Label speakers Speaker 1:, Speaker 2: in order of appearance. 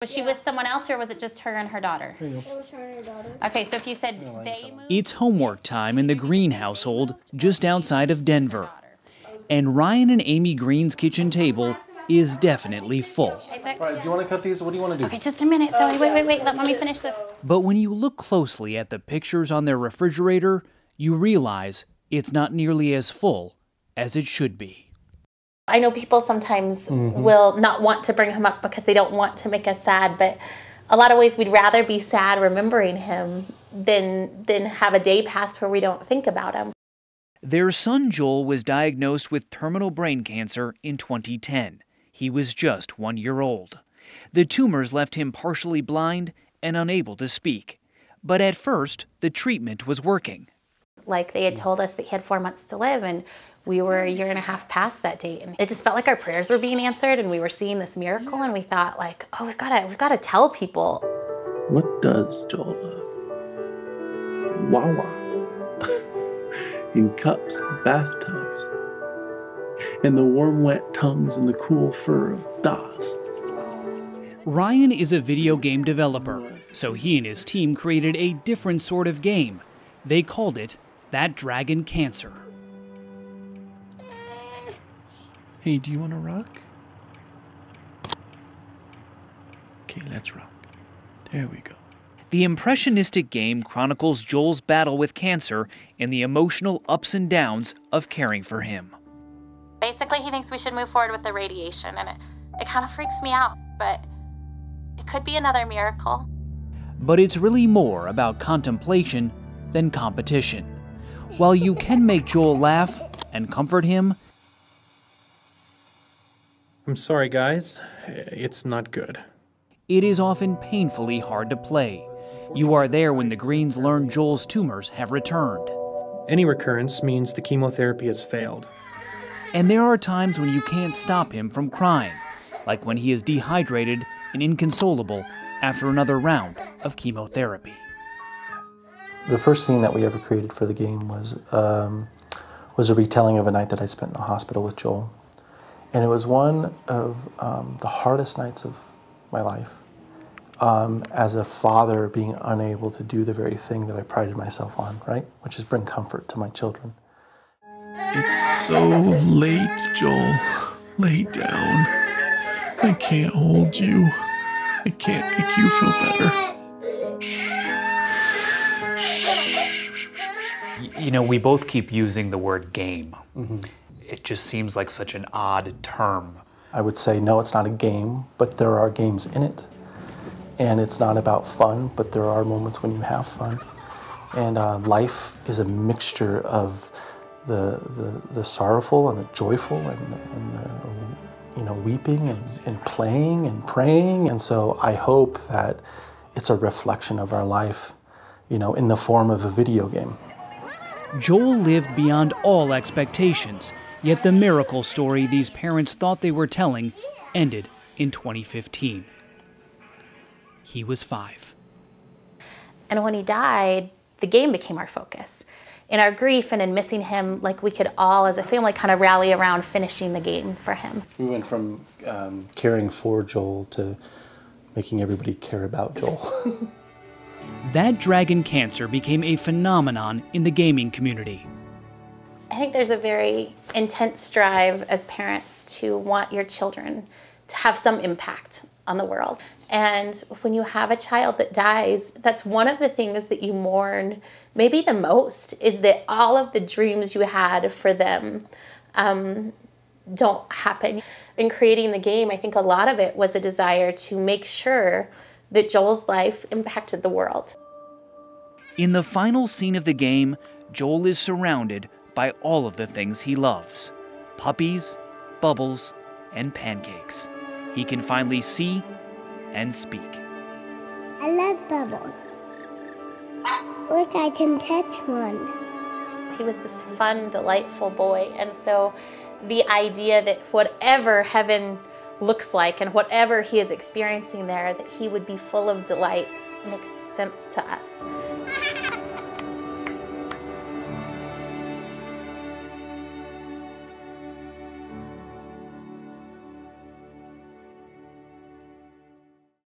Speaker 1: Was she with someone else, or was it just her and her daughter?
Speaker 2: It was her and her daughter.
Speaker 1: Okay, so if you said they moved...
Speaker 3: It's homework time in the Green household just outside of Denver. And Ryan and Amy Green's kitchen table is definitely full.
Speaker 2: Right, do you want to cut these? What do you want to do?
Speaker 1: Okay, just a minute. So wait. Let me finish this.
Speaker 3: But when you look closely at the pictures on their refrigerator, you realize it's not nearly as full as it should be.
Speaker 1: I know people sometimes will not want to bring him up because they don't want to make us sad, but a lot of ways we'd rather be sad remembering him than have a day pass where we don't think about him.
Speaker 3: Their son Joel was diagnosed with terminal brain cancer in 2010. He was just 1 year old. The tumors left him partially blind and unable to speak. But at first, the treatment was working.
Speaker 1: Like they had told us that he had 4 months to live, and we were 1.5 years past that date. And it just felt like our prayers were being answered, and we were seeing this miracle, and we thought, like, oh, we've got to tell people.
Speaker 4: What does Joel love? Wawa. In cups and bathtubs. And the warm, wet tongues and the cool fur of Das.
Speaker 3: Ryan is a video game developer, so he and his team created a different sort of game. They called it That Dragon Cancer.
Speaker 4: Hey, do you want to rock? Okay, let's rock. There we go.
Speaker 3: The impressionistic game chronicles Joel's battle with cancer and the emotional ups and downs of caring for him.
Speaker 1: Basically, he thinks we should move forward with the radiation, and it kind of freaks me out, but it could be another miracle.
Speaker 3: But it's really more about contemplation than competition. While you can make Joel laugh and comfort him,
Speaker 2: I'm sorry, guys. It's not good.
Speaker 3: it is often painfully hard to play. You are there when the Greens learn Joel's tumors have returned.
Speaker 2: Any recurrence means the chemotherapy has failed.
Speaker 3: And there are times when you can't stop him from crying, like when he is dehydrated and inconsolable after another round of chemotherapy.
Speaker 5: The first scene that we ever created for the game was a retelling of a night that I spent in the hospital with Joel. And it was one of the hardest nights of my life. As a father, being unable to do the very thing that I prided myself on, right? Which is bring comfort to my children.
Speaker 4: It's so late, Joel. Lay down. I can't hold you. I can't make you feel better. Shh.
Speaker 6: You know, we both keep using the word game. Mm-hmm. It just seems like such an odd term.
Speaker 5: I would say, no, it's not a game, but there are games in it. And it's not about fun, but there are moments when you have fun. And life is a mixture of the sorrowful and the joyful and the weeping and playing and praying. And so I hope that it's a reflection of our life, in the form of a video game.
Speaker 3: Joel lived beyond all expectations, yet the miracle story these parents thought they were telling ended in 2015. He was 5.
Speaker 1: And when he died, the game became our focus. In our grief and in missing him, like we could all as a family kind of rally around finishing the game for him.
Speaker 5: We went from caring for Joel to making everybody care about Joel.
Speaker 3: That dragon cancer became a phenomenon in the gaming community.
Speaker 1: I think there's a very intense drive as parents to want your children to have some impact on the world. And when you have a child that dies, that's one of the things that you mourn maybe the most, is that all of the dreams you had for them don't happen. In creating the game, I think a lot of it was a desire to make sure that Joel's life impacted the world.
Speaker 3: In the final scene of the game, Joel is surrounded by all of the things he loves: puppies, bubbles, and pancakes. He can finally see and speak.
Speaker 7: I love bubbles. Look, I can catch one.
Speaker 1: He was this fun, delightful boy, and so the idea that whatever heaven looks like and whatever he is experiencing there, that he would be full of delight makes sense to us.